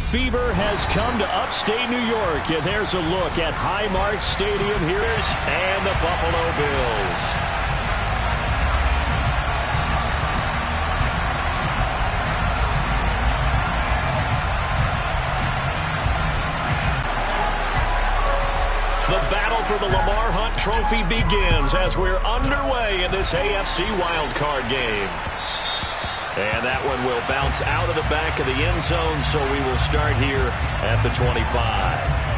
fever has come to upstate New York, and there's a look at Highmark Stadium here and the Buffalo Bills. The battle for the Lamar Hunt Trophy begins as we're underway in this AFC wildcard game. And that one will bounce out of the back of the end zone, so we will start here at the 25.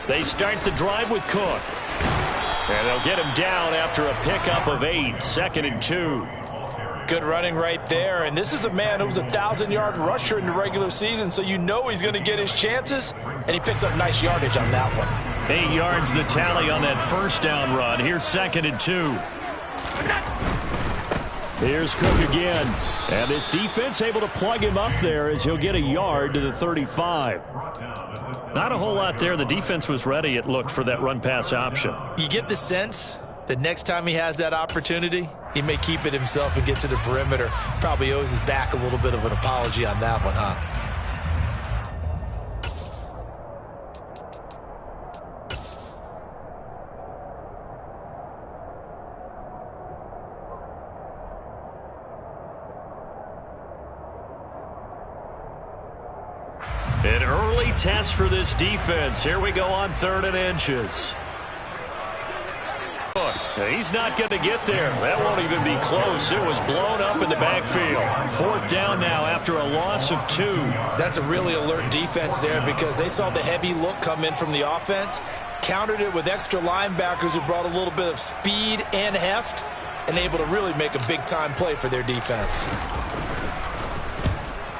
They start the drive with Cook. And they'll get him down after a pickup of 8, 2nd and 2. Good running right there. And this is a man who was a 1,000-yard rusher in the regular season, so you know he's going to get his chances. And he picks up nice yardage on that one. 8 yards the tally on that first down run. Here's 2nd and 2. Here's Cook again. And this defense able to plug him up there as he'll get a yard to the 35. Not a whole lot there. The defense was ready, it looked, for that run-pass option. You get the sense that next time he has that opportunity, he may keep it himself and get to the perimeter. Probably owes his back a little bit of an apology on that one, huh? An early test for this defense. Here we go on 3rd and inches. He's not going to get there. That won't even be close. It was blown up in the backfield. 4th down now after a loss of 2. That's a really alert defense there because they saw the heavy look come in from the offense, countered it with extra linebackers who brought a little bit of speed and heft, and able to really make a big-time play for their defense.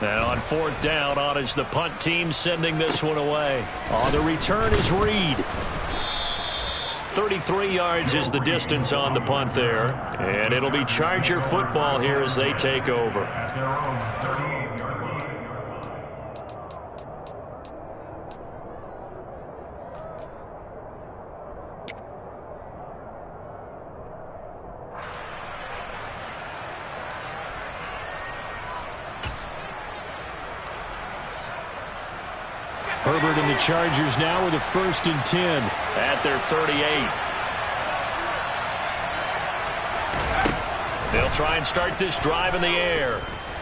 Now on 4th down, on is the punt team sending this one away. On the return is Reed. 33 yards is the distance on the punt there. And it'll be Charger football here as they take over. Herbert and the Chargers now with a 1st and 10 at their 38. They'll try and start this drive in the air.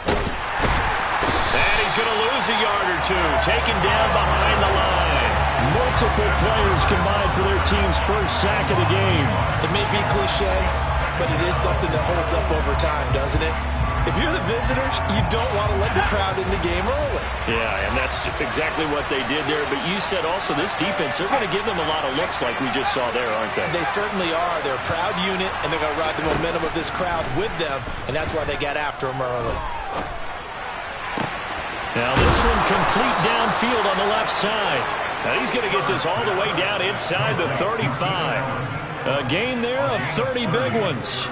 And he's going to lose a yard or 2, taken down behind the line. Multiple players combined for their team's first sack of the game. It may be cliche, but it is something that holds up over time, doesn't it? If you're the visitors, you don't want to let the crowd in the game early. Yeah, and that's exactly what they did there. But you said also this defense, they're going to give them a lot of looks like we just saw there, aren't they? They certainly are. They're a proud unit, and they're going to ride the momentum of this crowd with them, and that's why they got after them early. Now this one complete downfield on the left side. Now he's going to get this all the way down inside the 35. A game there of 30 big ones.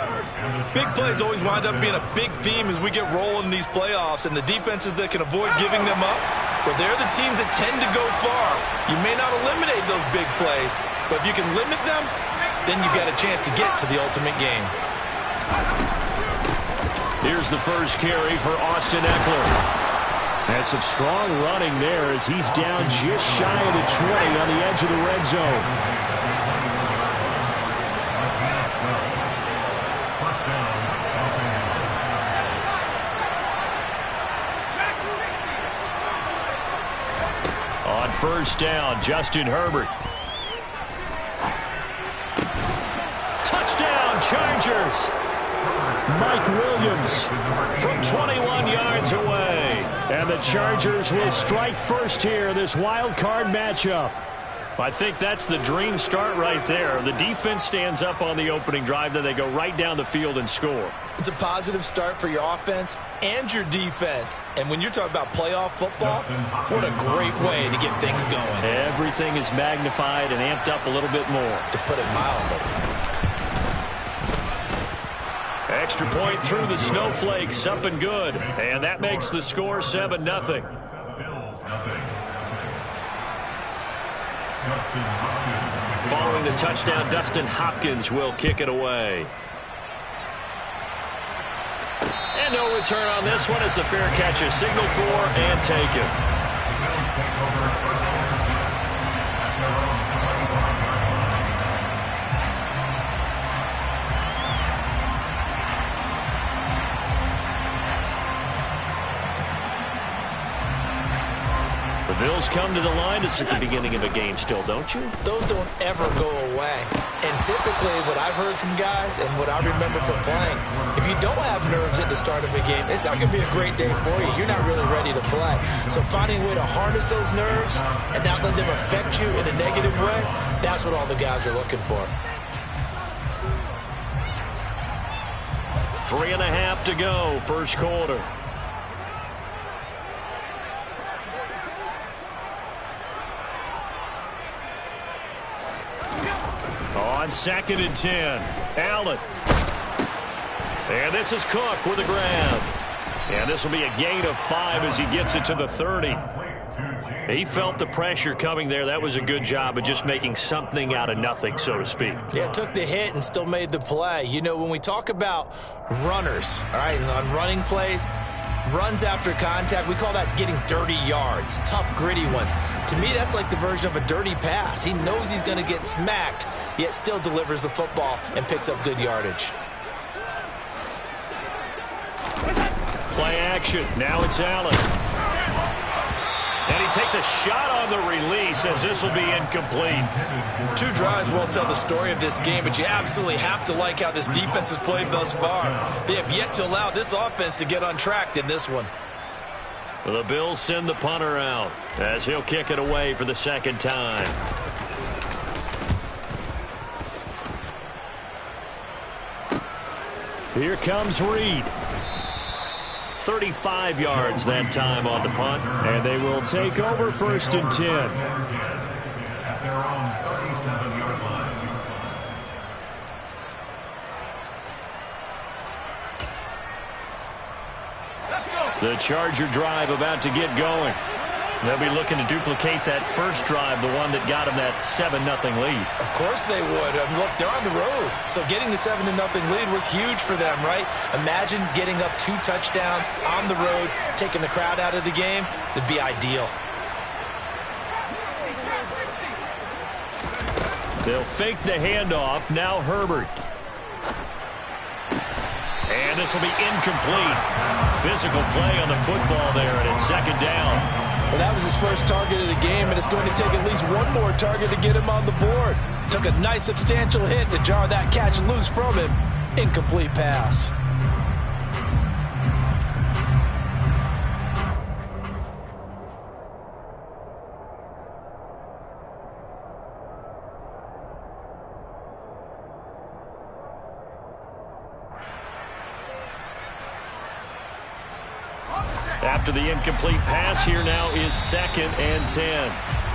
Big plays always wind up being a big theme as we get rolling in these playoffs, and the defenses that can avoid giving them up, well, they're the teams that tend to go far. You may not eliminate those big plays, but if you can limit them, then you've got a chance to get to the ultimate game. Here's the first carry for Austin Eckler. And some strong running there as he's down just shy of the 20 on the edge of the red zone. On 1st down, Justin Herbert. Touchdown, Chargers. Mike Williams from 21 yards away. And the Chargers will strike first here, this wild card matchup. I think that's the dream start right there. The defense stands up on the opening drive, then they go right down the field and score. It's a positive start for your offense and your defense. And when you're talking about playoff football, what a great way to get things going. Everything is magnified and amped up a little bit more. To put it mildly. Extra point through the snowflakes, up and good. And that makes the score 7-0. Following the touchdown, Dustin Hopkins will kick it away. And no return on this one as the fair catch is signaled for and taken. The Bills come to the line. It's at the beginning of a game still, don't you? Those don't ever go away. And typically what I've heard from guys and what I remember from playing, if you don't have nerves at the start of a game, it's not going to be a great day for you. You're not really ready to play. So finding a way to harness those nerves and not let them affect you in a negative way, that's what all the guys are looking for. 3.5 to go, first quarter. On 2nd and 10, Allen. And this is Cook with a grab. And this will be a gain of 5 as he gets it to the 30. He felt the pressure coming there. That was a good job of just making something out of nothing, so to speak. Yeah, took the hit and still made the play. You know, when we talk about runners, all right, on running plays, runs after contact, we call that getting dirty yards, tough, gritty ones. To me, that's like the version of a dirty pass. He knows he's going to get smacked, yet still delivers the football and picks up good yardage. Play action. Now it's Allen. And he takes a shot on the release as this will be incomplete. 2 drives won't tell the story of this game, but you absolutely have to like how this defense has played thus far. They have yet to allow this offense to get untracked in this one. The Bills send the punter out as he'll kick it away for the second time. Here comes Reed. 35 yards that time on the punt, and they will take over 1st and 10. The Charger drive about to get going. They'll be looking to duplicate that first drive, the one that got them that 7-0 lead. Of course they would. Look, they're on the road. So getting the 7-0 lead was huge for them, right? Imagine getting up 2 touchdowns on the road, taking the crowd out of the game. It'd be ideal. They'll fake the handoff. Now Herbert. And this will be incomplete. Physical play on the football there, and it's 2nd down. Well, that was his first target of the game, and it's going to take at least one more target to get him on the board. Took a nice substantial hit to jar that catch loose from him. Incomplete pass. After the incomplete pass, here now is 2nd and 10.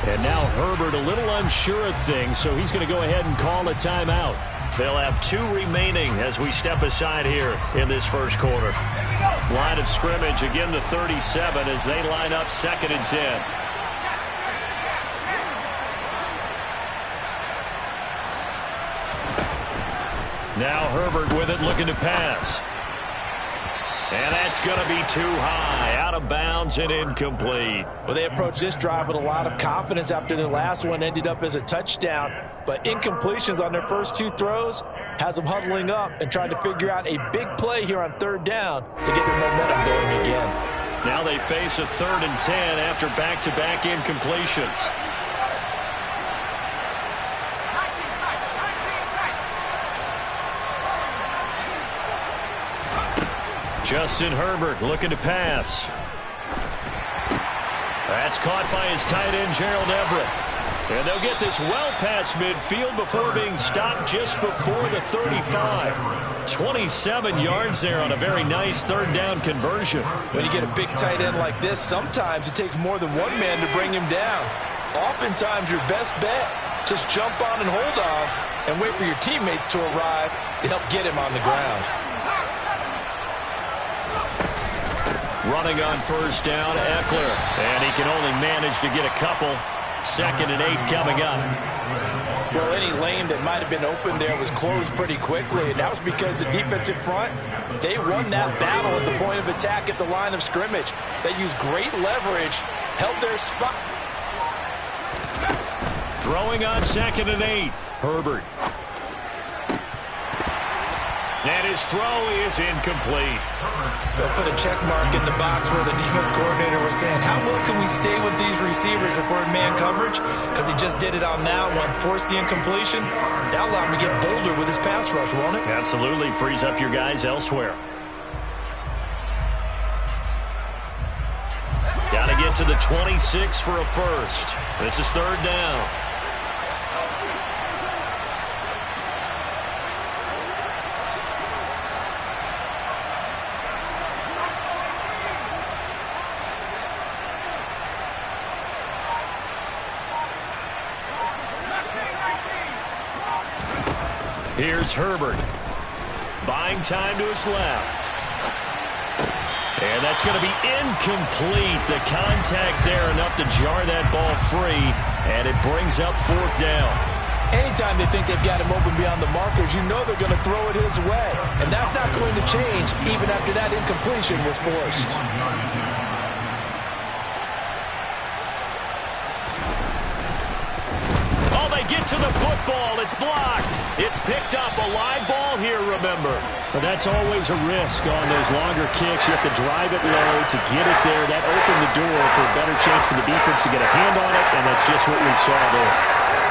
And now Herbert a little unsure of things, so he's going to go ahead and call a timeout. They'll have 2 remaining as we step aside here in this first quarter. Line of scrimmage, again the 37 as they line up 2nd and 10. Now Herbert with it, looking to pass. And that's going to be too high, out of bounds and incomplete. Well, they approached this drive with a lot of confidence after their last one ended up as a touchdown. But incompletions on their first 2 throws has them huddling up and trying to figure out a big play here on 3rd down to get their momentum going again. Now they face a 3rd and 10 after back-to-back incompletions. Justin Herbert looking to pass. That's caught by his tight end, Gerald Everett. And they'll get this well past midfield before being stopped just before the 35. 27 yards there on a very nice 3rd down conversion. When you get a big tight end like this, sometimes it takes more than one man to bring him down. Oftentimes your best bet, just jump on and hold on and wait for your teammates to arrive to help get him on the ground. Running on first down, Eckler. And he can only manage to get a couple. 2nd and 8 coming up. Well, any lane that might have been open there was closed pretty quickly, and that was because the defensive front, they won that battle at the point of attack at the line of scrimmage. They used great leverage, held their spot. Throwing on 2nd and 8, Herbert. And his throw is incomplete. They'll put a check mark in the box where the defense coordinator was saying, how well can we stay with these receivers if we're in man coverage? Because he just did it on that one, force the incompletion. That'll allow him to get bolder with his pass rush, won't it? Absolutely, frees up your guys elsewhere. Got to get to the 26 for a first. This is 3rd down. Here's Herbert. Buying time to his left. And that's going to be incomplete. The contact there enough to jar that ball free. And it brings up 4th down. Anytime they think they've got him open beyond the markers, you know they're going to throw it his way. And that's not going to change even after that incompletion was forced. Get to the football. It's blocked. It's picked up. A live ball here, remember. But that's always a risk on those longer kicks. You have to drive it low to get it there. That opened the door for a better chance for the defense to get a hand on it, and that's just what we saw there.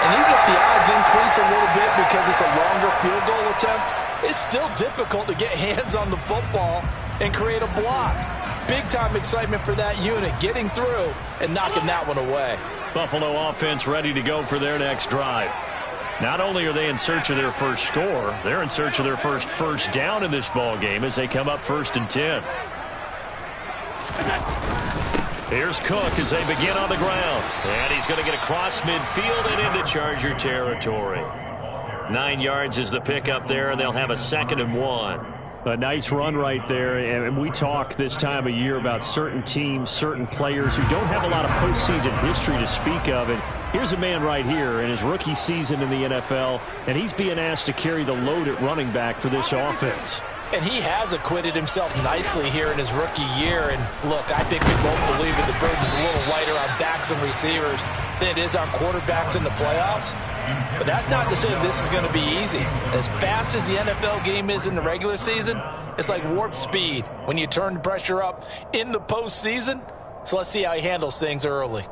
And even if the odds increase a little bit because it's a longer field goal attempt, it's still difficult to get hands on the football and create a block. Big-time excitement for that unit, getting through and knocking that one away. Buffalo offense ready to go for their next drive. Not only are they in search of their first score, they're in search of their first down in this ball game as they come up 1st and 10. Here's Cook as they begin on the ground. And he's going to get across midfield and into Charger territory. 9 yards is the pickup there, and they'll have a 2nd and 1. A nice run right there, and we talk this time of year about certain teams, certain players who don't have a lot of postseason history to speak of. And here's a man right here in his rookie season in the NFL, and he's being asked to carry the load at running back for this offense. And he has acquitted himself nicely here in his rookie year. And look, I think we both believe that the burden's a little lighter on backs and receivers than it is on quarterbacks in the playoffs. But that's not to say this is going to be easy. As fast as the NFL game is in the regular season, it's like warp speed when you turn the pressure up in the postseason. So let's see how he handles things early.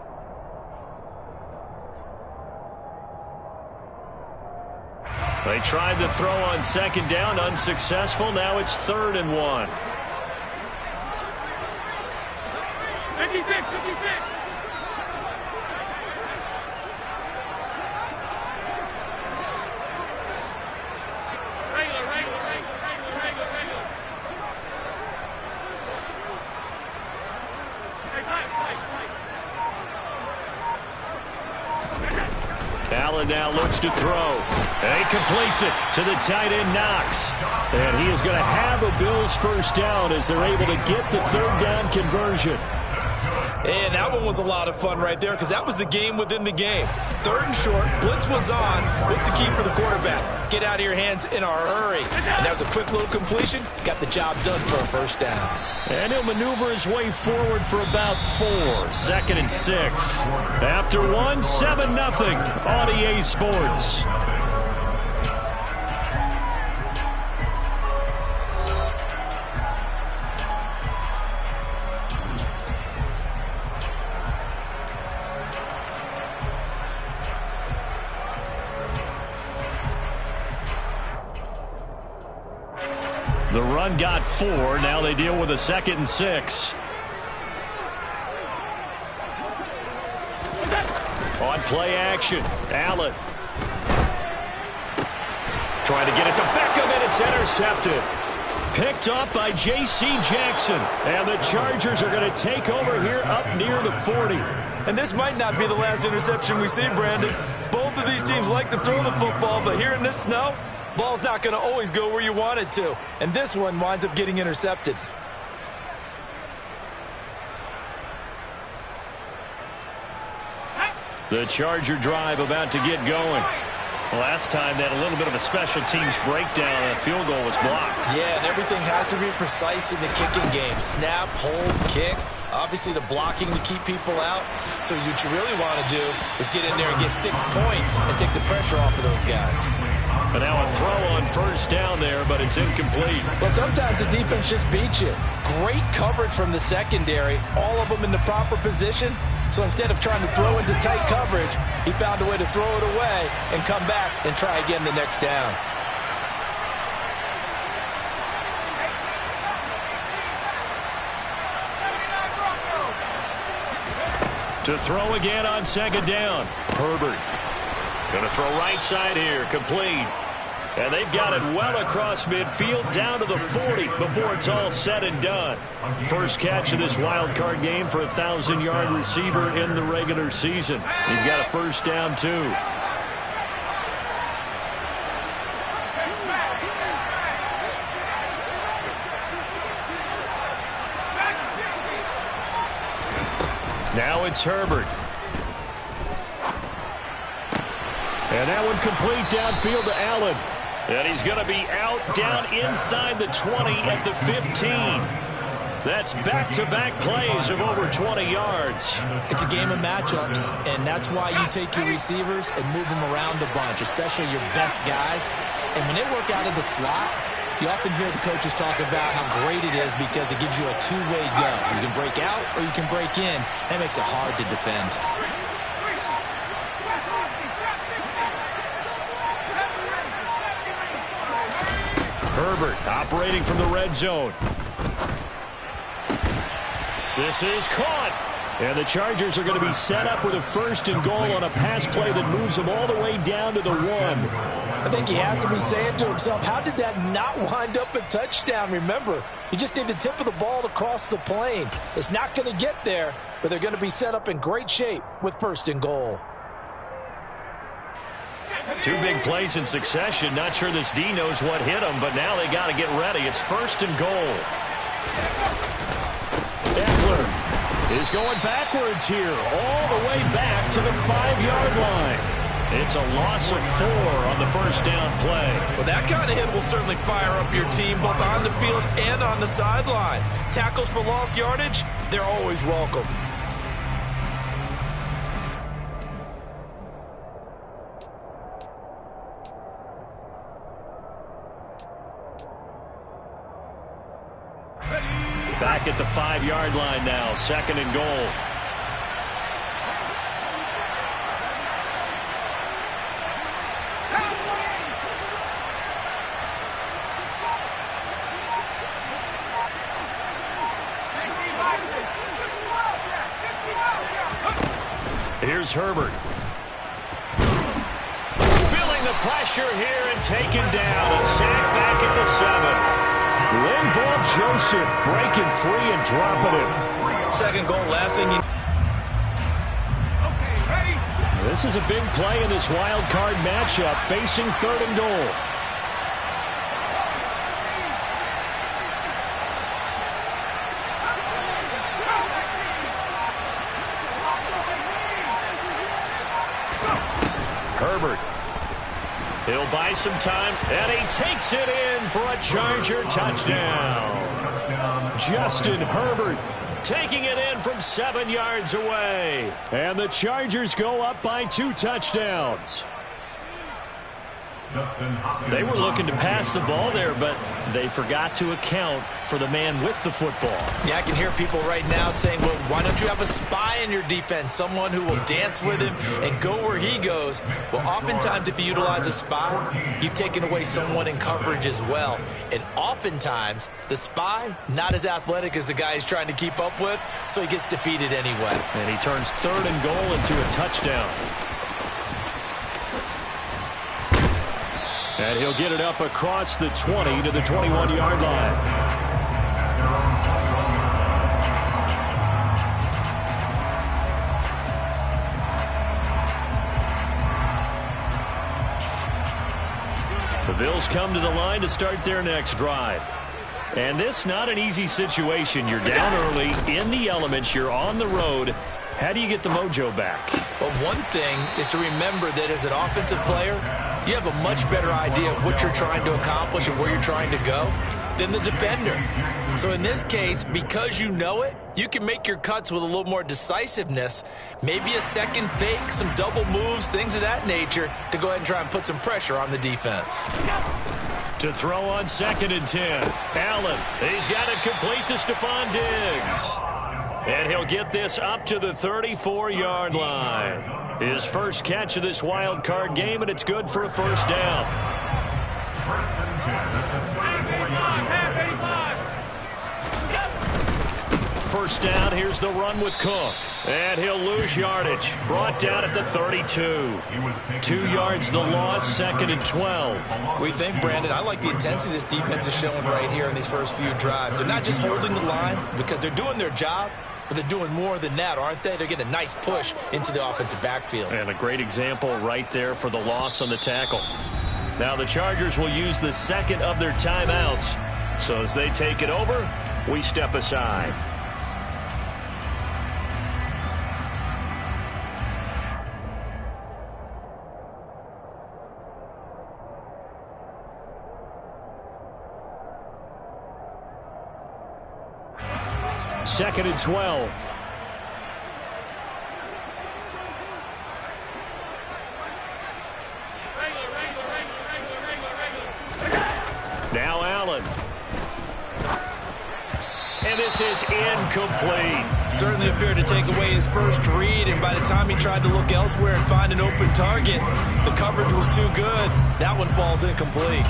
They tried to throw on 2nd down, unsuccessful. Now it's 3rd and 1. 56. Allen now looks to throw. And he completes it to the tight end, Knox. And he is going to have a Bills first down as they're able to get the 3rd down conversion. And that one was a lot of fun right there because that was the game within the game. 3rd and short, blitz was on. What's the key for the quarterback? Get out of your hands in a hurry. And that was a quick little completion. Got the job done for a first down. And he'll maneuver his way forward for about 4. 2nd and 6. After 1, 7-0 on EA Sports. The run got 4. Now they deal with a 2nd and 6. On play action, Allen. Trying to get it to Beckham, and it's intercepted. Picked up by J.C. Jackson. And the Chargers are going to take over here up near the 40. And this might not be the last interception we see, Brandon. Both of these teams like to throw the football, but here in this snow, ball's not going to always go where you want it to. And this one winds up getting intercepted. The Charger drive about to get going. Last time they had a little bit of a special teams breakdown. That field goal was blocked. Yeah, and everything has to be precise in the kicking game. Snap, hold, kick. Obviously, the blocking to keep people out. So what you really want to do is get in there and get 6 points and take the pressure off of those guys. And now a throw on first down there, but it's incomplete. Well, sometimes the defense just beats you. Great coverage from the secondary, all of them in the proper position. So instead of trying to throw into tight coverage, he found a way to throw it away and come back and try again the next down. To throw again on second down. Herbert going to throw right side here, complete. And they've got it well across midfield down to the 40 before it's all said and done. First catch of this wild card game for a 1,000-yard receiver in the regular season. He's got a first down, too. Now it's Herbert. And that one complete downfield to Allen. And he's going to be out down inside the 20 at the 15. That's back-to-back plays of over 20 yards. It's a game of matchups, and that's why you take your receivers and move them around a bunch, especially your best guys. And when they work out of the slot, you often hear the coaches talk about how great it is because it gives you a two-way go. You can break out or you can break in. That makes it hard to defend. Herbert operating from the red zone. This is caught. And the Chargers are going to be set up with a first and goal on a pass play that moves them all the way down to the 1. I think he has to be saying to himself, how did that not wind up a touchdown? Remember, you just need the tip of the ball to cross the plane. It's not going to get there, but they're going to be set up in great shape with first and goal. Two big plays in succession. Not sure this D knows what hit him, but now they got to get ready. It's first and goal. Eckler is going backwards here, all the way back to the 5-yard line. It's a loss of 4 on the first down play. Well, that kind of hit will certainly fire up your team both on the field and on the sideline. Tackles for lost yardage, they're always welcome. Back at the 5-yard line now, second and goal. Here's Herbert. Feeling the pressure here and taken down. A sack back at the 7. Linval Joseph breaking free and dropping it. Second goal, last thing you... This is a big play in this wild card matchup, facing third and goal. Herbert. He'll buy some time, and he takes it in for a Charger touchdown. Justin Herbert taking it in from 7 yards away. And the Chargers go up by 2 touchdowns. They were looking to pass the ball there, but they forgot to account for the man with the football. Yeah, I can hear people right now saying, well, why don't you have a spy in your defense, someone who will dance with him and go where he goes? Well, oftentimes if you utilize a spy, you've taken away someone in coverage as well. And oftentimes, the spy, not as athletic as the guy he's trying to keep up with, so he gets defeated anyway. And he turns third and goal into a touchdown. And he'll get it up across the 20 to the 21-yard line. The Bills come to the line to start their next drive. And this not an easy situation. You're down early, in the elements, you're on the road. How do you get the mojo back? Well, one thing is to remember that as an offensive player, you have a much better idea of what you're trying to accomplish and where you're trying to go than the defender. So in this case, because you know it, you can make your cuts with a little more decisiveness, maybe a second fake, some double moves, things of that nature, to go ahead and try and put some pressure on the defense. To throw on 2nd and 10. Allen, he's got it complete to Stephon Diggs. And he'll get this up to the 34-yard line. His first catch of this wild card game, and it's good for a first down. First down, here's the run with Cook. And he'll lose yardage. Brought down at the 32. 2 yards the loss, 2nd and 12. We think, Brandon, I like the intensity this defense is showing right here in these first few drives. They're not just holding the line because they're doing their job, but they're doing more than that, aren't they? They're getting a nice push into the offensive backfield. And a great example right there for the loss on the tackle. Now the Chargers will use the second of their timeouts. So as they take it over, we step aside. Second and 12. Now Allen. And this is incomplete. Certainly appeared to take away his first read, and by the time he tried to look elsewhere and find an open target, the coverage was too good. That one falls incomplete.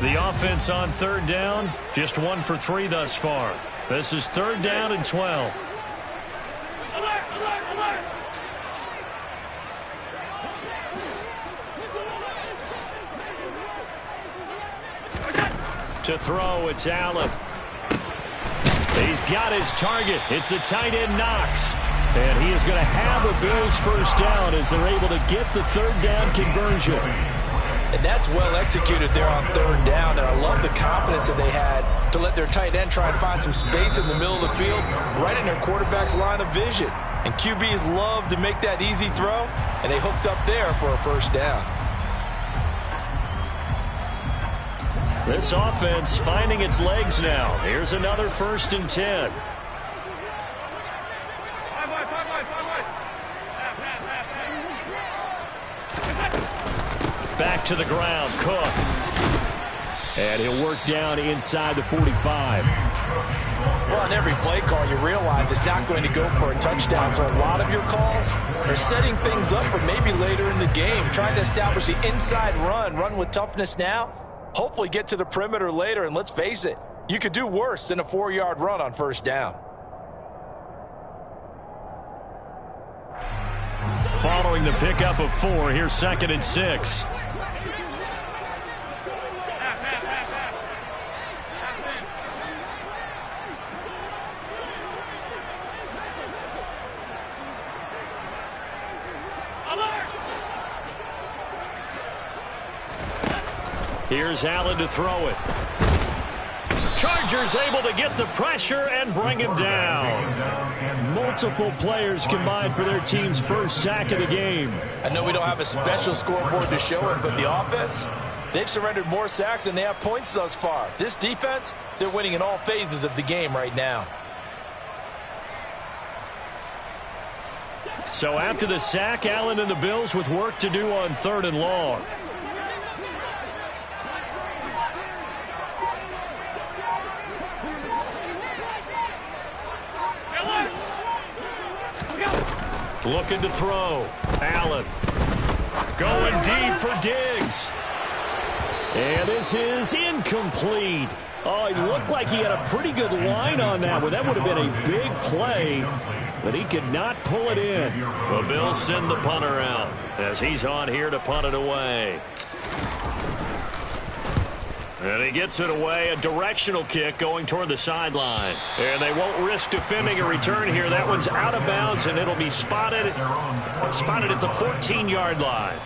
The offense on 3rd down, just 1 for 3 thus far. This is 3rd down and 12. To throw, it's Allen. He's got his target. It's the tight end Knox. And he is going to have a Bills first down as they're able to get the 3rd down conversion. And that's well executed there on 3rd down, and I love the confidence that they had to let their tight end try and find some space in the middle of the field, right in their quarterback's line of vision. And QBs love to make that easy throw, and they hooked up there for a first down. This offense finding its legs now. Here's another 1st and 10. Back to the ground, Cook. And he'll work down inside the 45. Well, on every play call, you realize it's not going to go for a touchdown. So a lot of your calls are setting things up for maybe later in the game, trying to establish the inside run with toughness now, hopefully get to the perimeter later. And let's face it, you could do worse than a 4-yard run on 1st down. Following the pickup of 4, here's 2nd and 6. Here's Allen to throw it. Chargers able to get the pressure and bring him down. Multiple players combined for their team's first sack of the game. I know we don't have a special scoreboard to show it, but the offense, they've surrendered more sacks than they have points thus far. This defense, they're winning in all phases of the game right now. So after the sack, Allen and the Bills with work to do on 3rd and long. Looking to throw. Allen. Going deep for Diggs. And this is incomplete. Oh, it looked like he had a pretty good line on that one. That would have been a big play, but he could not pull it in. The Bills send the punter out as he's on here to punt it away. And he gets it away, a directional kick going toward the sideline. And they won't risk defending a return here. That one's out of bounds, and it'll be spotted at the 14-yard line.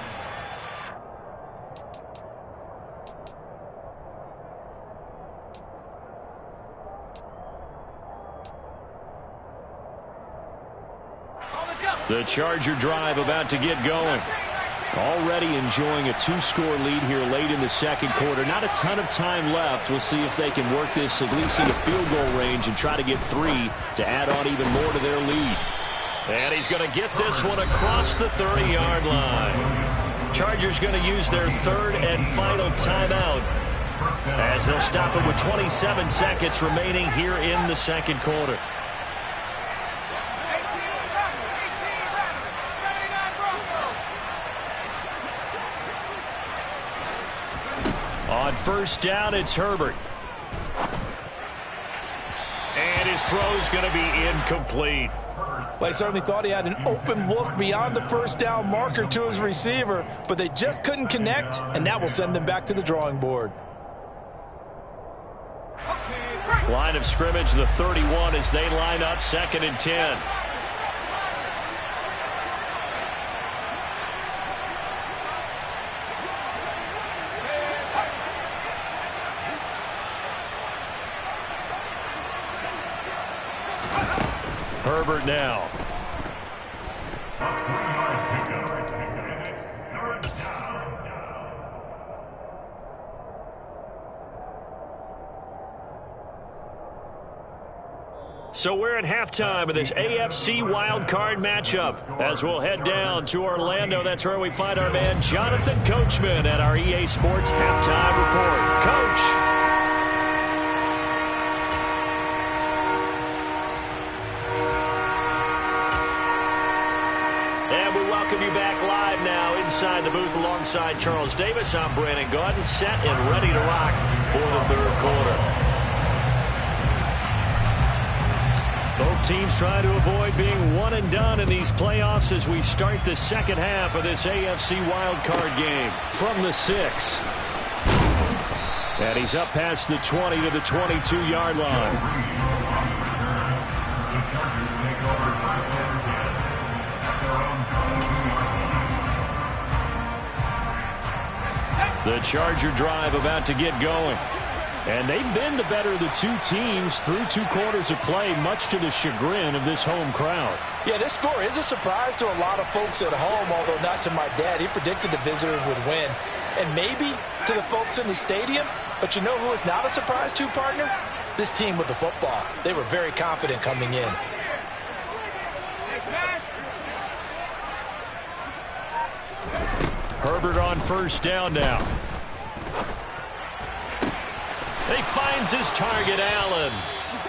The Charger drive about to get going. Already enjoying a 2-score lead here late in the second quarter. Not a ton of time left. We'll see if they can work this at least into field goal range and try to get 3 to add on even more to their lead. And he's going to get this one across the 30-yard line. Chargers going to use their third and final timeout as they'll stop it with 27 seconds remaining here in the second quarter. On first down, it's Herbert. And his throw's going to be incomplete. Well, he certainly thought he had an open look beyond the first down marker to his receiver, but they just couldn't connect, and that will send them back to the drawing board. Line of scrimmage, the 31, as they line up 2nd and 10. Herbert now. So we're at halftime of this AFC wildcard matchup. As we'll head down to Orlando, that's where we find our man Jonathan Coachman at our EA Sports Halftime Report. Coach. And we welcome you back live now inside the booth alongside Charles Davis. I'm Brandon Gaudin, set and ready to rock for the third quarter. Both teams try to avoid being one and done in these playoffs as we start the second half of this AFC wildcard game. From the 6. And he's up past the 20 to the 22-yard line. The Charger drive about to get going. And they've been the better of the two teams through 2 quarters of play, much to the chagrin of this home crowd. Yeah, this score is a surprise to a lot of folks at home, although not to my dad. He predicted the visitors would win. And maybe to the folks in the stadium. But you know who is not a surprise to, partner? This team with the football. They were very confident coming in. Herbert on first down now. He finds his target, Allen.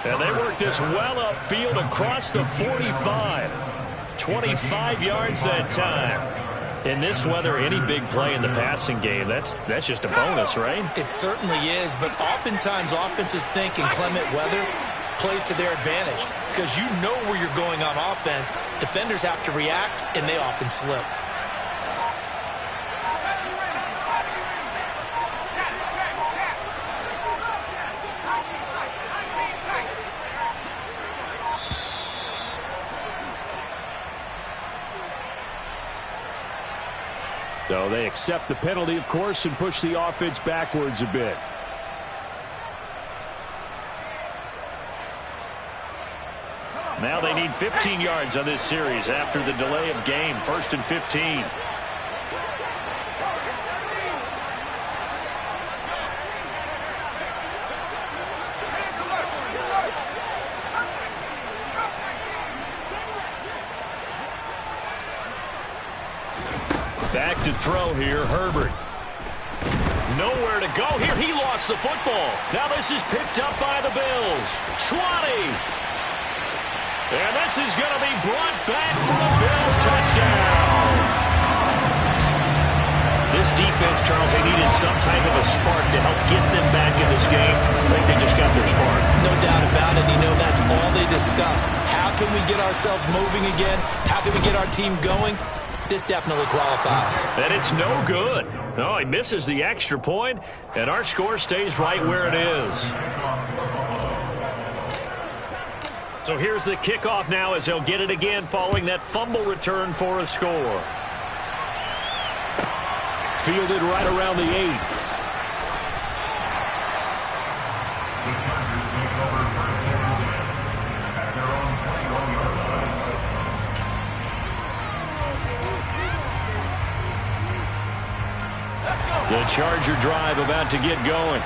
And they work this well upfield across the 45. 25 yards that time. In this weather, any big play in the passing game, that's just a bonus, right? It certainly is, but oftentimes offenses think in clement weather plays to their advantage because you know where you're going on offense. Defenders have to react, and they often slip. So they accept the penalty, of course, and push the offense backwards a bit. Now they need 15 yards on this series after the delay of game. 1st and 15. Back to throw here, Herbert. Nowhere to go here. He lost the football. Now this is picked up by the Bills. 20. And this is going to be brought back for a Bills touchdown. This defense, Charles, they needed some type of a spark to help get them back in this game. I think they just got their spark. No doubt about it. You know, that's all they discussed. How can we get ourselves moving again? How can we get our team going? this definitely qualifies. And it's no good. No, he misses the extra point, and our score stays right where it is. So here's the kickoff now as they'll get it again following that fumble return for a score. Fielded right around the 8. The Charger drive about to get going.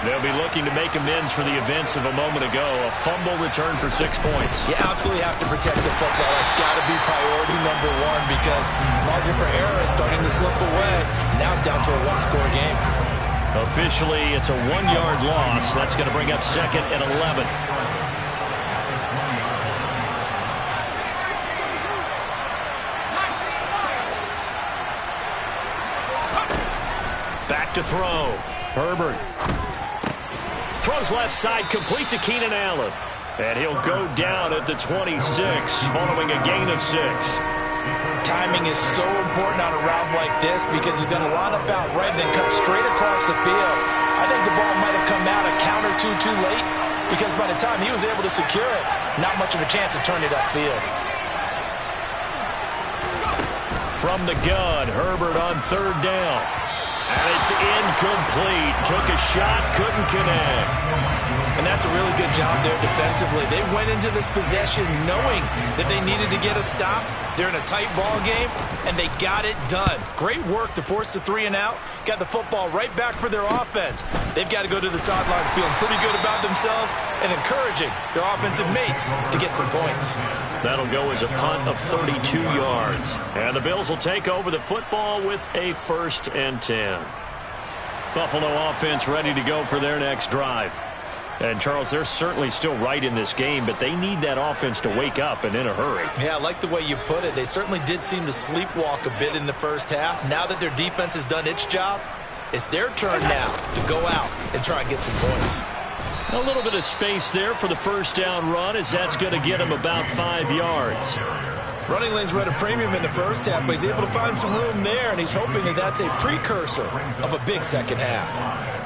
They'll be looking to make amends for the events of a moment ago. A fumble return for 6 points. You absolutely have to protect the football. That's got to be priority number one because margin for error is starting to slip away. Now it's down to a one-score game. Officially, it's a 1-yard loss. That's going to bring up 2nd and 11. Back to throw. Herbert. Throws left side, complete to Keenan Allen. And he'll go down at the 26, following a gain of 6. Timing is so important on a route like this because he's going to line up out right and then cut straight across the field. I think the ball might have come out a count or two too late because by the time he was able to secure it, not much of a chance to turn it upfield. From the gun, Herbert on 3rd down. And it's incomplete. Took a shot, couldn't connect. And that's a really good job there defensively. They went into this possession knowing that they needed to get a stop. They're in a tight ball game, and they got it done. Great work to force the 3 and out. Got the football right back for their offense. They've got to go to the sidelines feeling pretty good about themselves and encouraging their offensive mates to get some points. That'll go as a punt of 32 yards. And the Bills will take over the football with a 1st and 10. Buffalo offense ready to go for their next drive. And, Charles, they're certainly still right in this game, but they need that offense to wake up and in a hurry. Yeah, I like the way you put it. They certainly did seem to sleepwalk a bit in the first half. Now that their defense has done its job, it's their turn now to go out and try and get some points. A little bit of space there for the 1st down run as that's going to get him about 5 yards. Running lanes were at a premium in the first half, but he's able to find some room there, and he's hoping that that's a precursor of a big second half.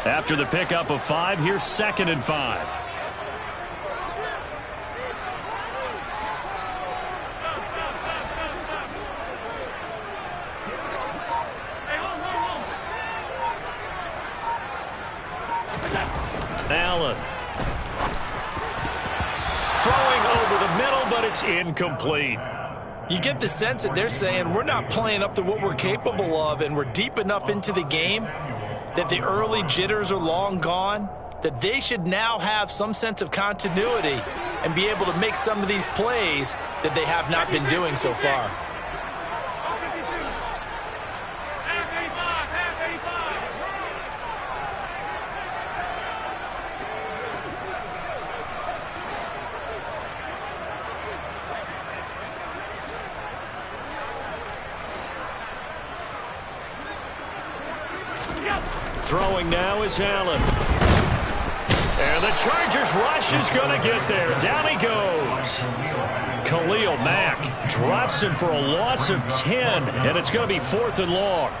After the pickup of 5, here's 2nd and 5. Allen. Throwing over the middle, but it's incomplete. You get the sense that they're saying we're not playing up to what we're capable of, and we're deep enough into the game that the early jitters are long gone, that they should now have some sense of continuity and be able to make some of these plays that they have not been doing so far. Throwing now is Allen. And the Chargers rush is going to get there. Down he goes. Khalil Mack drops him for a loss of 10, and it's going to be 4th and long.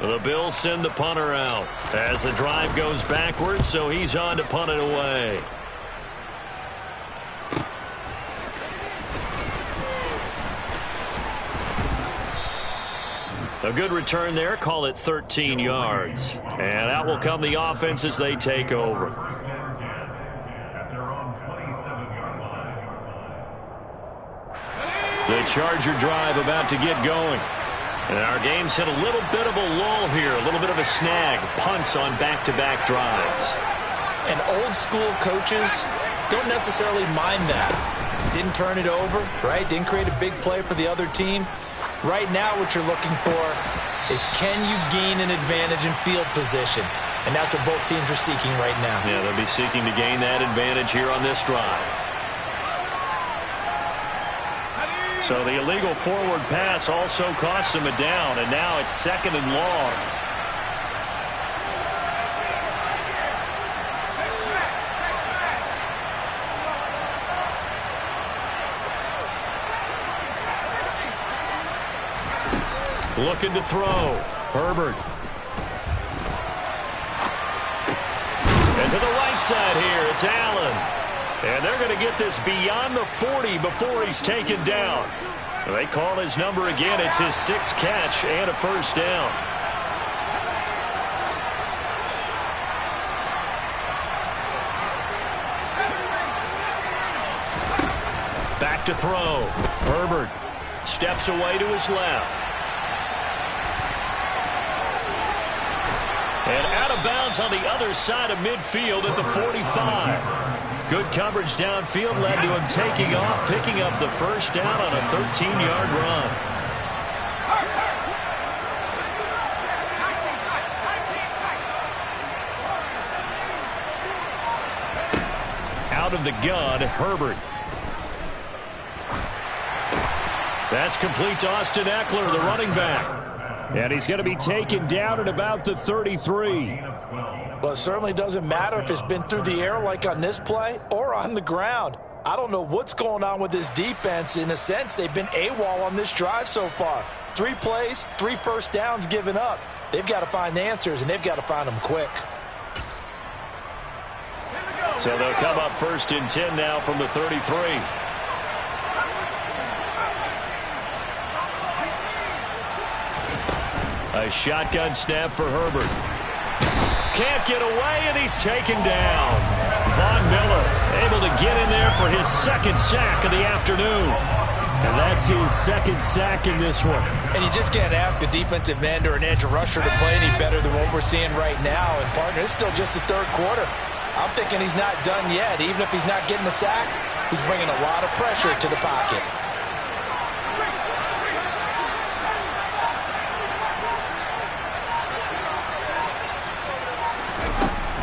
The Bills send the punter out as the drive goes backwards, so he's on to punt it away. A good return there, call it 13 yards. And out will come the offense as they take over. The Charger drive about to get going. And our game's hit a little bit of a lull here, a little bit of a snag. Punts on back-to-back drives. And old school coaches don't necessarily mind that. Didn't turn it over, right? Didn't create a big play for the other team. Right now what you're looking for is can you gain an advantage in field position? And that's what both teams are seeking right now. Yeah, they'll be seeking to gain that advantage here on this drive. So the illegal forward pass also cost him a down, and now it's 2nd and long. Looking to throw. Herbert. And to the right side here, it's Allen. And they're going to get this beyond the 40 before he's taken down. They call his number again. It's his 6th catch and a first down. Back to throw. Herbert steps away to his left. And out of bounds on the other side of midfield at the 45. Good coverage downfield led to him taking off, picking up the first down on a 13-yard run. Out of the gun, Herbert. That's complete to Austin Eckler, the running back. And he's going to be taken down at about the 33. Well, it certainly doesn't matter if it's been through the air like on this play or on the ground. I don't know what's going on with this defense. In a sense, they've been AWOL on this drive so far. 3 plays, 3 first downs given up. They've got to find answers, and they've got to find them quick. So they'll come up 1st and 10 now from the 33. A shotgun snap for Herbert. Can't get away, and he's taken down. Von Miller able to get in there for his 2nd sack of the afternoon. And that's his 2nd sack in this one. And you just can't ask a defensive end or an edge rusher to play any better than what we're seeing right now. And, partner, it's still just the 3rd quarter. I'm thinking he's not done yet. Even if he's not getting the sack, he's bringing a lot of pressure to the pocket.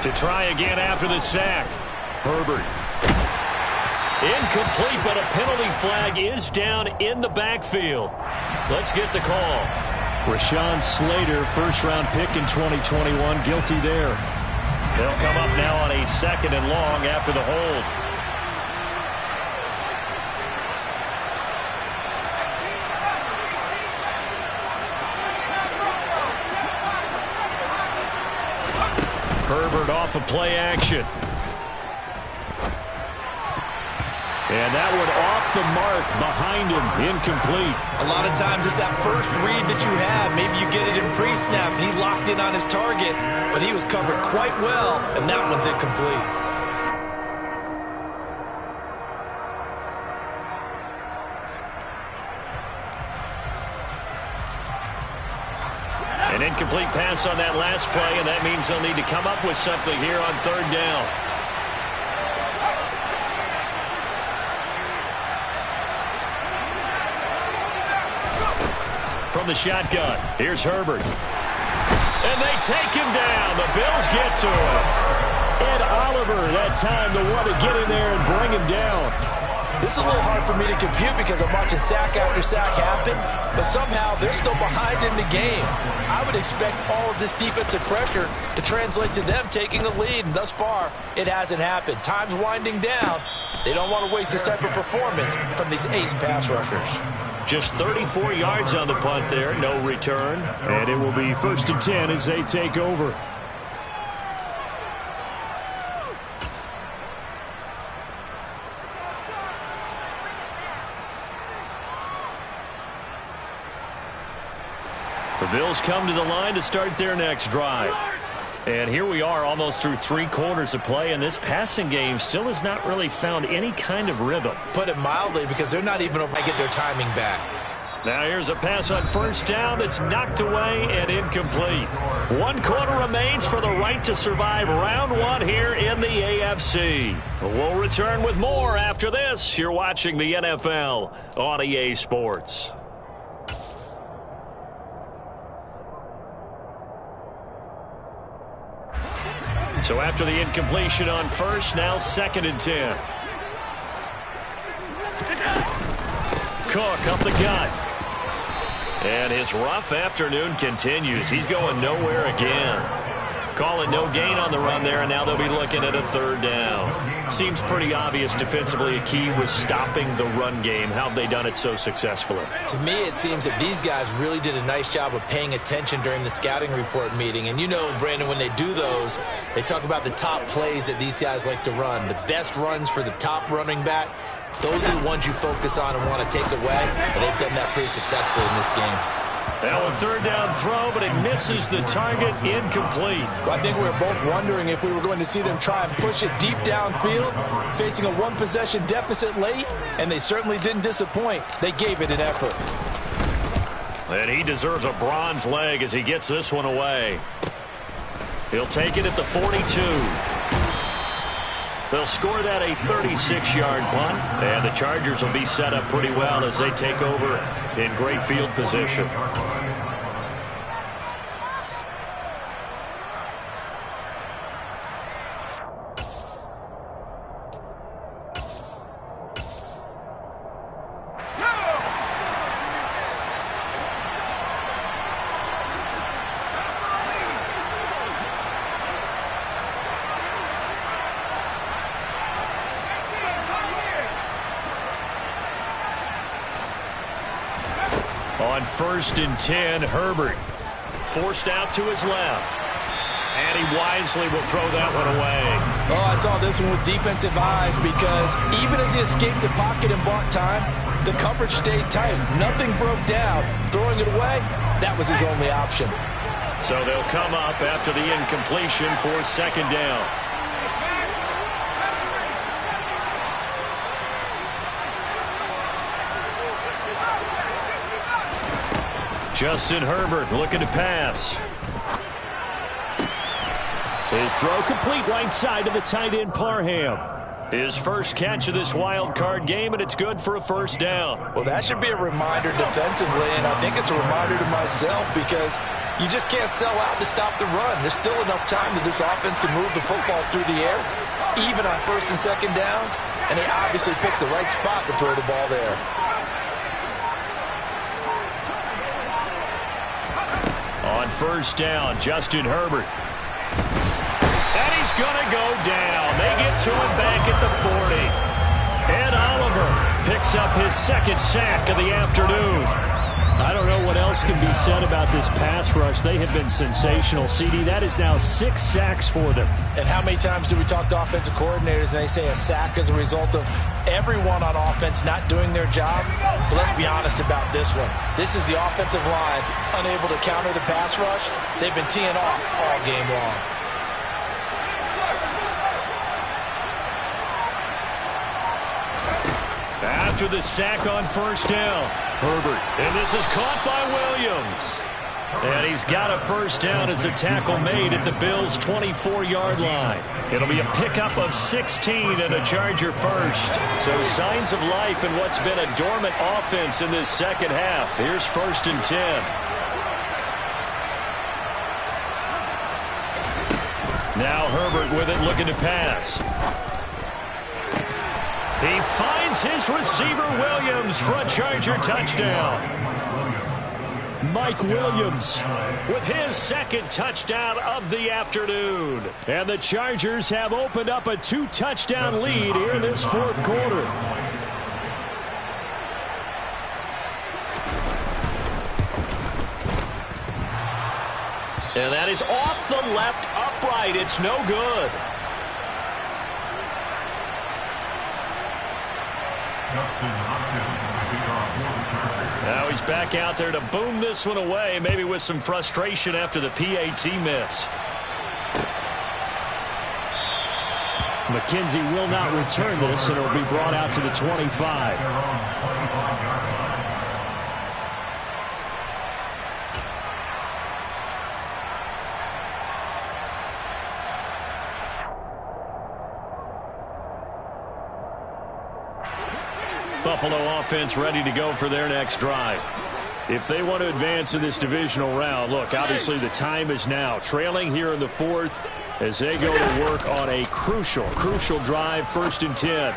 To try again after the sack. Herbert. Incomplete, but a penalty flag is down in the backfield. Let's get the call. Rashawn Slater, 1st-round pick in 2021, guilty there. They'll come up now on a 2nd and long after the hold. Herbert off of play action. And that one off the mark behind him, incomplete. A lot of times it's that first read that you have. Maybe you get it in pre-snap. He locked in on his target, but he was covered quite well, and that one's incomplete. An incomplete pass on that last play, and that means they'll need to come up with something here on 3rd down. From the shotgun, here's Herbert. And they take him down. The Bills get to him. Ed Oliver, that time, the one to get in there and bring him down. This is a little hard for me to compute because I'm watching sack after sack happen, but somehow they're still behind in the game. I would expect all of this defensive pressure to translate to them taking a lead, and thus far, it hasn't happened. Time's winding down. They don't want to waste this type of performance from these ace pass rushers. Just 34 yards on the punt there, no return. And it will be 1st and 10 as they take over. The Bills come to the line to start their next drive. And here we are almost through 3 quarters of play, and this passing game still has not really found any kind of rhythm. Put it mildly, because they're not even able to get their timing back. Now here's a pass on 1st down that's knocked away and incomplete. 1 quarter remains for the right to survive round 1 here in the AFC. We'll return with more after this. You're watching the NFL on EA Sports. So after the incompletion on 1st, now 2nd and 10. Cook up the gut. And his rough afternoon continues. He's going nowhere again. Call it no gain on the run there, and now they'll be looking at a third down. Seems pretty obvious defensively a key was stopping the run game. How have they done it so successfully? To me, it seems that these guys really did a nice job of paying attention during the scouting report meeting. And you know, Brandon, when they do those, they talk about the top plays that these guys like to run. The best runs for the top running back, those are the ones you focus on and want to take away. And they've done that pretty successfully in this game. Now a third down throw, but it misses the target, incomplete. Well, I think we were both wondering if we were going to see them try and push it deep downfield, facing a one-possession deficit late, and they certainly didn't disappoint. They gave it an effort. And he deserves a bronze leg as he gets this one away. He'll take it at the 42. They'll score that a 36-yard punt, and the Chargers will be set up pretty well as they take over in great field position. On 1st and 10, Herbert forced out to his left. And he wisely will throw that one away. Oh, I saw this one with defensive eyes because even as he escaped the pocket and bought time, the coverage stayed tight. Nothing broke down. Throwing it away, that was his only option. So they'll come up after the incompletion for 2nd down. Justin Herbert looking to pass. His throw complete right side to the tight end Parham. His first catch of this wild card game, and it's good for a 1st down. Well, that should be a reminder defensively, and I think it's a reminder to myself because you just can't sell out to stop the run. There's still enough time that this offense can move the football through the air, even on 1st and 2nd downs, and they obviously picked the right spot to throw the ball there. On 1st down, Justin Herbert. And he's going to go down. They get to him back at the 40. And Oliver picks up his 2nd sack of the afternoon. I don't know what else can be said about this pass rush. They have been sensational. CD, that is now 6 sacks for them. And how many times do we talk to offensive coordinators and they say a sack as a result of everyone on offense not doing their job? But let's be honest about this one. This is the offensive line unable to counter the pass rush. They've been teeing off all game long. After the sack on 1st down, Herbert. And this is caught by Williams. And he's got a 1st down as a tackle made at the Bills' 24-yard line. It'll be a pickup of 16 and a Charger first. So signs of life in what's been a dormant offense in this 2nd half. Here's 1st and 10. Now Herbert with it looking to pass. He finds his receiver Williams for a Charger touchdown. Mike Williams with his 2nd touchdown of the afternoon. And the Chargers have opened up a 2-touchdown lead here in this 4th quarter. And that is off the left upright. It's no good. Now he's back out there to boom this one away, maybe with some frustration after the PAT miss. McKenzie will not return this, and it will be brought out to the 25. Buffalo offense ready to go for their next drive. If they want to advance in this divisional round, look, obviously the time is now. Trailing here in the 4th as they go to work on a crucial drive, 1st and 10.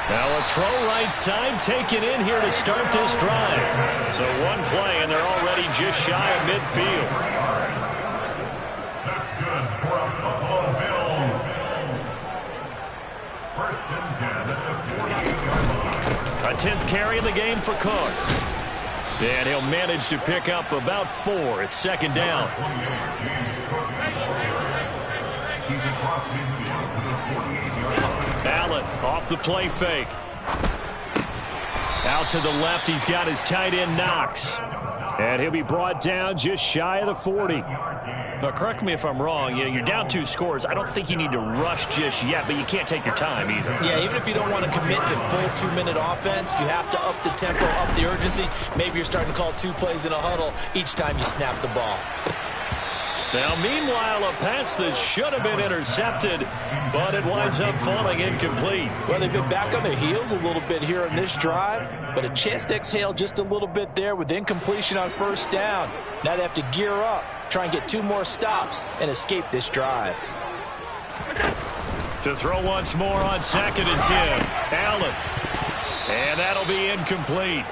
Now a throw right side taken in here to start this drive. So one play, and they're already just shy of midfield. That's good for a Buffalo Bills. First and 10 at the 48-yard line. A 10th carry in the game for Cook. And he'll manage to pick up about 4. It's second down. Allen off the play fake. Out to the left, he's got his tight end Knox. And he'll be brought down just shy of the 40. But correct me if I'm wrong, you're down 2 scores. I don't think you need to rush just yet, but you can't take your time either. Yeah, even if you don't want to commit to full 2-minute offense, you have to up the tempo, up the urgency. Maybe you're starting to call 2 plays in a huddle each time you snap the ball. Now, meanwhile, a pass that should have been intercepted, but it winds up falling incomplete. Well, they've been back on their heels a little bit here in this drive, but a chance to exhale just a little bit there with incompletion on first down. Now they have to gear up, try and get 2 more stops, and escape this drive. To throw once more on second and 10. Allen. And that'll be incomplete.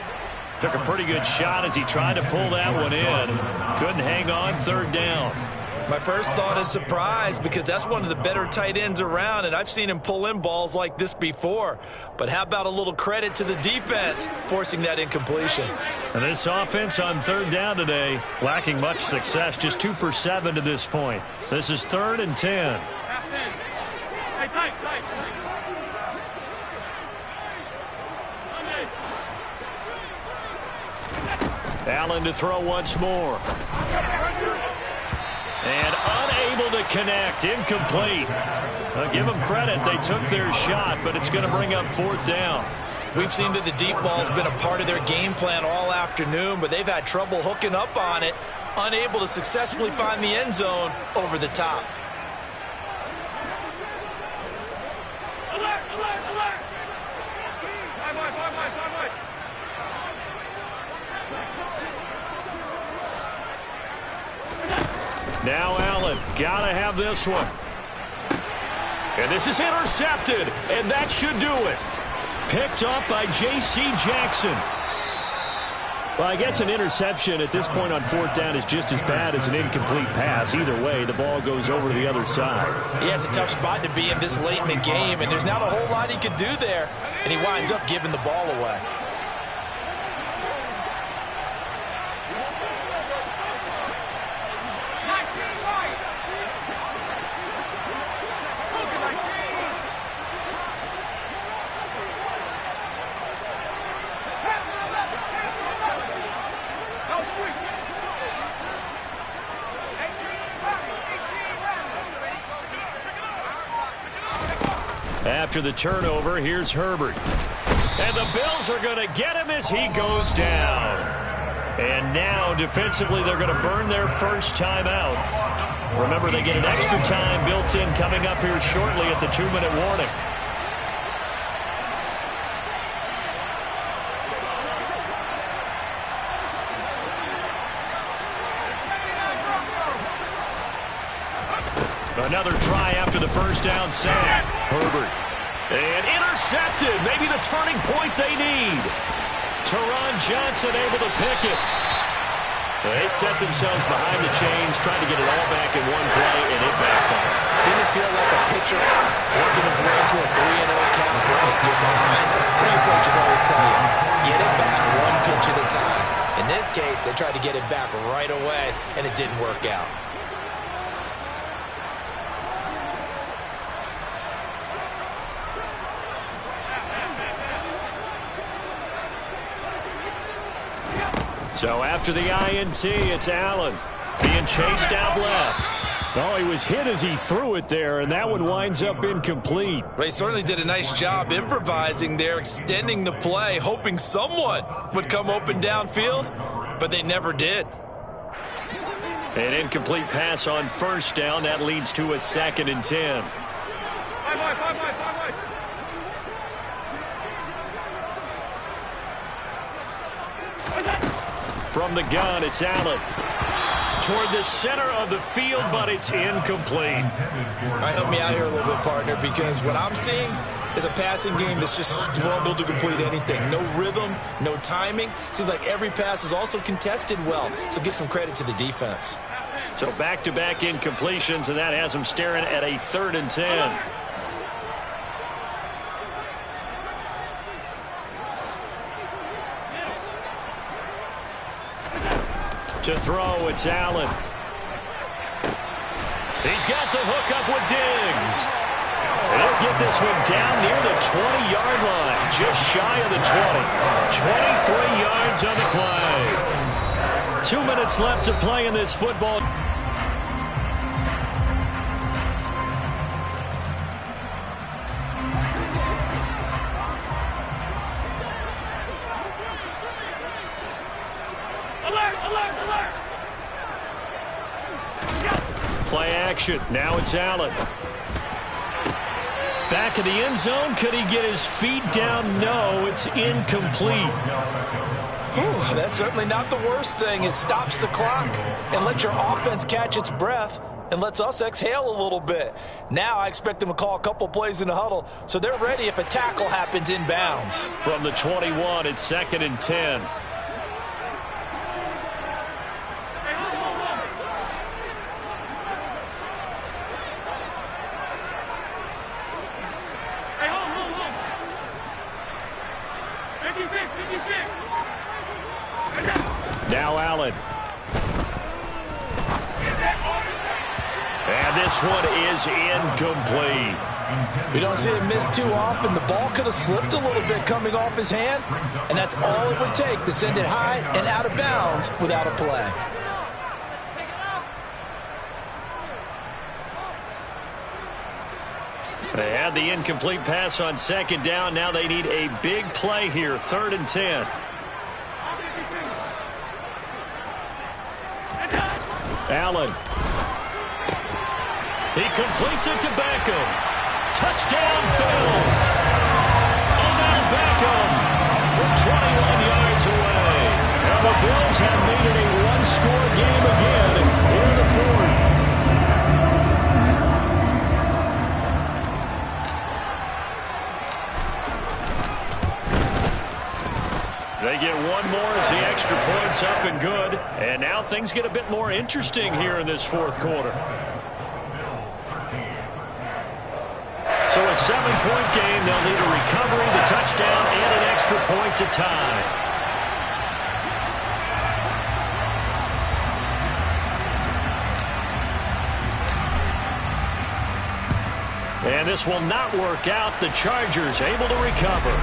Took a pretty good shot as he tried to pull that one in. Couldn't hang on, third down. My first thought is surprise because that's one of the better tight ends around, and I've seen him pull in balls like this before. But how about a little credit to the defense forcing that incompletion? And this offense on third down today, lacking much success, just 2 for 7 to this point. This is third and 10. Tight. Allen to throw once more. And unable to connect. Incomplete. I'll give them credit. They took their shot, but it's going to bring up fourth down. We've seen that the deep ball's been a part of their game plan all afternoon, but they've had trouble hooking up on it, unable to successfully find the end zone over the top. Alert! Now Allen, gotta have this one. And this is intercepted, and that should do it. Picked up by J.C. Jackson. Well, I guess an interception at this point on fourth down is just as bad as an incomplete pass. Either way, the ball goes over to the other side. Yeah, it's a tough spot to be in this late in the game, and there's not a whole lot he could do there, and he winds up giving the ball away. After the turnover, here's Herbert. And the Bills are going to get him as he goes down. And now, defensively, they're going to burn their first time out. Remember, they get an extra time built in coming up here shortly at the 2-minute warning. Another try after the first down sack. Herbert. And intercepted. Maybe the turning point they need. Teron Johnson able to pick it. They set themselves behind the chains, trying to get it all back in one play, and it backfired. Didn't feel like a pitcher working his way into a 3-0 count right. You're behind. What do your coaches always tell you? Get it back one pitch at a time. In this case, they tried to get it back right away, and it didn't work out. So after the INT, it's Allen being chased out left. Oh, he was hit as he threw it there, and that one winds up incomplete. They certainly did a nice job improvising there, extending the play, hoping someone would come open downfield, but they never did. An incomplete pass on first down. That leads to a 2nd and 10. Five wide. From the gun, it's Allen. Toward the center of the field, but it's incomplete. All right, help me out here a little bit, partner, because what I'm seeing, is a passing game that's just struggled to complete anything. No rhythm, no timing. Seems like every pass is also contested well, so give some credit to the defense. So back-to-back incompletions, and that has them staring at a 3rd and 10. To throw, it's Allen. He's got the hook up with Diggs. And he'll get this one down near the 20-yard line, just shy of the 20. 23 yards on the play. 2 minutes left to play in this football. Play action. Now it's Allen. Back of the end zone. Could he get his feet down? No, it's incomplete. Whew, that's certainly not the worst thing. It stops the clock and lets your offense catch its breath and lets us exhale a little bit. Now I expect them to call a couple plays in the huddle so they're ready if a tackle happens inbounds. From the 21, it's 2nd and 10. Now Allen. And this one is incomplete. We don't see it miss too often. The ball could have slipped a little bit coming off his hand, and that's all it would take to send it high and out of bounds without a play. They had the incomplete pass on 2nd down. Now they need a big play here, 3rd and 10. Allen. He completes it to Beckham. Touchdown, Bills. Odell Beckham from 21 yards away. And the Bills have made it a one-score game again here in the 4th. They get one more as the extra point's up and good. And now things get a bit more interesting here in this 4th quarter. So a 7-point game, they'll need a recovery, the touchdown, and an extra point to tie. And this will not work out. The Chargers able to recover.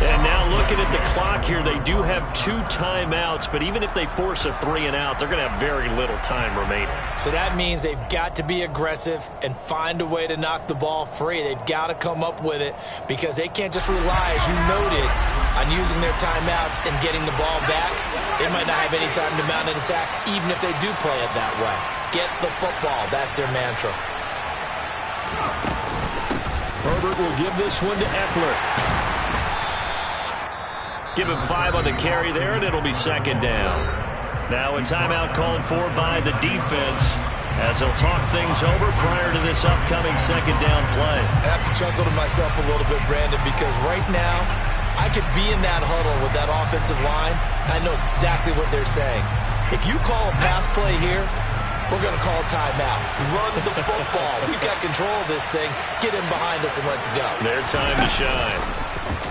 And now looking at the clock here, they do have 2 timeouts, but even if they force a 3-and-out, they're going to have very little time remaining. So that means they've got to be aggressive and find a way to knock the ball free. They've got to come up with it because they can't just rely, as you noted, on using their timeouts and getting the ball back. They might not have any time to mount an attack, even if they do play it that way. Get the football. That's their mantra. Herbert will give this one to Eckler. Give him 5 on the carry there, and it'll be 2nd down. Now a timeout called for by the defense as they'll talk things over prior to this upcoming 2nd down play. I have to chuckle to myself a little bit, Brandon, because right now I could be in that huddle with that offensive line. I know exactly what they're saying. If you call a pass play here, we're going to call a timeout. Run the football. We've got control of this thing. Get in behind us and let's go. Their time to shine.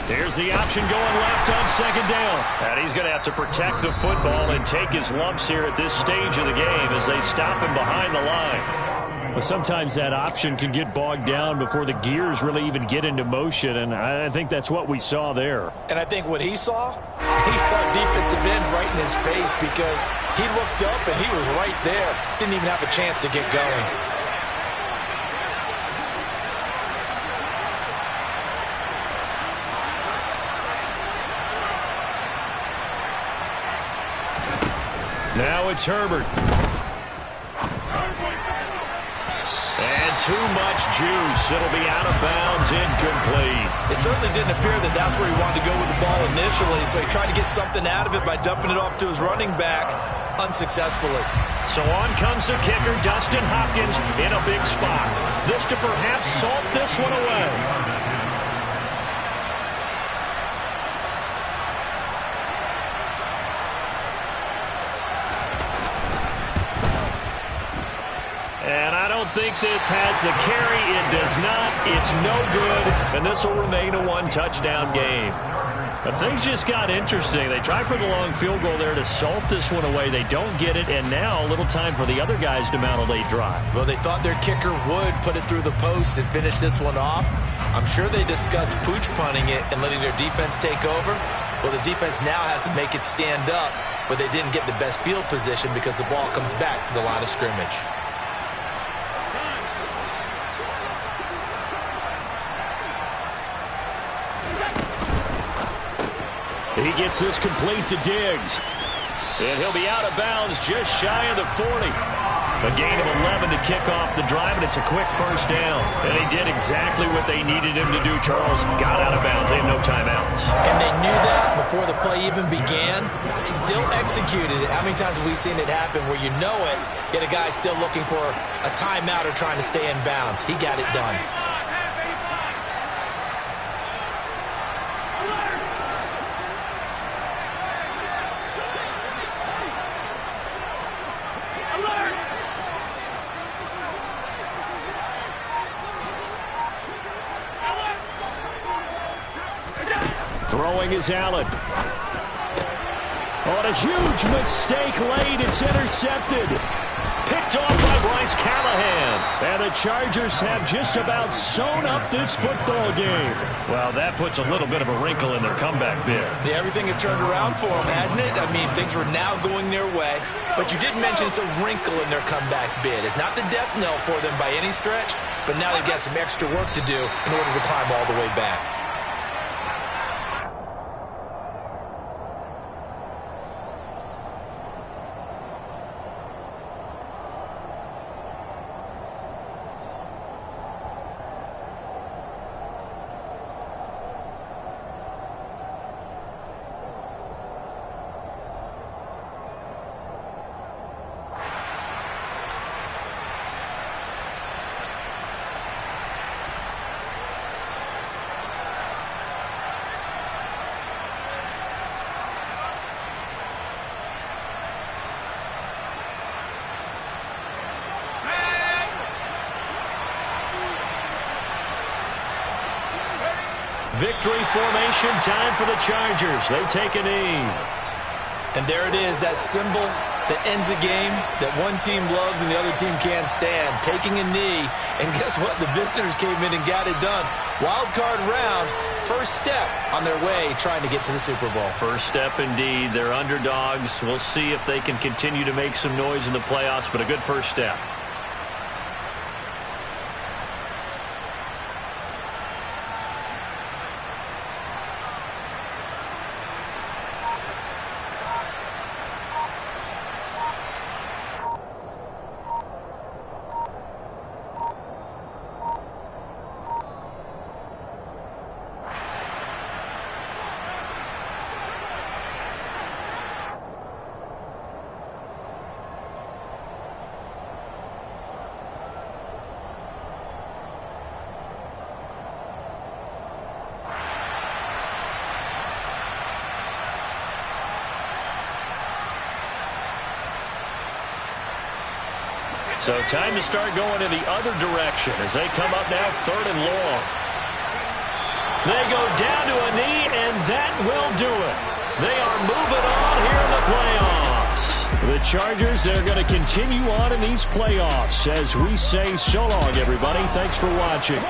Here's the option going left on 2nd down. And he's going to have to protect the football and take his lumps here at this stage of the game as they stop him behind the line. Well, sometimes that option can get bogged down before the gears really even get into motion, and I think that's what we saw there. And I think what he saw defensive end right in his face because he looked up and he was right there. Didn't even have a chance to get going. Now it's Herbert. And too much juice. It'll be out of bounds, incomplete. It certainly didn't appear that that's where he wanted to go with the ball initially, so he tried to get something out of it by dumping it off to his running back unsuccessfully. So on comes the kicker, Dustin Hopkins, in a big spot. This to perhaps salt this one away. And I don't think this has the carry. It does not. It's no good. And this will remain a one-touchdown game. But things just got interesting. They tried for the long field goal there to salt this one away. They don't get it. And now a little time for the other guys to mount a late drive. Well, they thought their kicker would put it through the post and finish this one off. I'm sure they discussed pooch punting it and letting their defense take over. Well, the defense now has to make it stand up. But they didn't get the best field position because the ball comes back to the line of scrimmage. He gets this complete to Diggs. And he'll be out of bounds just shy of the 40. A gain of 11 to kick off the drive, and it's a quick first down. And he did exactly what they needed him to do, Charles. Got out of bounds. They had no timeouts. And they knew that before the play even began. Still executed it. How many times have we seen it happen where you know it, yet a guy's still looking for a timeout or trying to stay in bounds? He got it done. Throwing is Allen. Oh, a huge mistake late. It's intercepted. Picked off by Bryce Callahan. And the Chargers have just about sewn up this football game. Well, that puts a little bit of a wrinkle in their comeback bid. Yeah, everything had turned around for them, hadn't it? I mean, things were now going their way. But you did mention it's a wrinkle in their comeback bid. It's not the death knell for them by any stretch, but now they've got some extra work to do in order to climb all the way back. Victory formation time for the Chargers. They take a knee. And there it is, that symbol that ends a game that one team loves and the other team can't stand. Taking a knee. And guess what? The visitors came in and got it done. Wild card round. First step on their way trying to get to the Super Bowl. First step indeed. They're underdogs. We'll see if they can continue to make some noise in the playoffs, but a good first step. So time to start going in the other direction as they come up now 3rd and long. They go down to a knee, and that will do it. They are moving on here in the playoffs. The Chargers, they're going to continue on in these playoffs as we say so long, everybody. Thanks for watching.